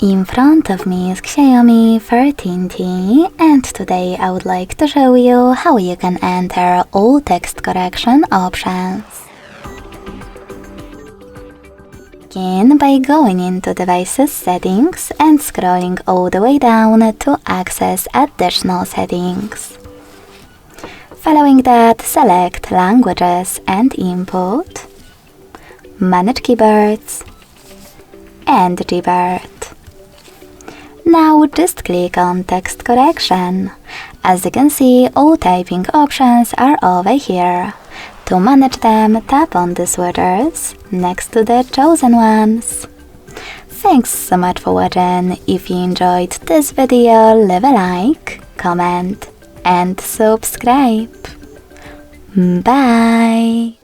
In front of me is Xiaomi 13T, and today I would like to show you how you can enter all text correction options. Begin by going into Devices Settings and scrolling all the way down to access additional settings. Following that, select Languages and Input, Manage Keyboards, and Gboard. Now just click on Text Correction. As you can see, all typing options are over here. To manage them, tap on the switchers next to the chosen ones. Thanks so much for watching. If you enjoyed this video, leave a like, comment, and subscribe. Bye!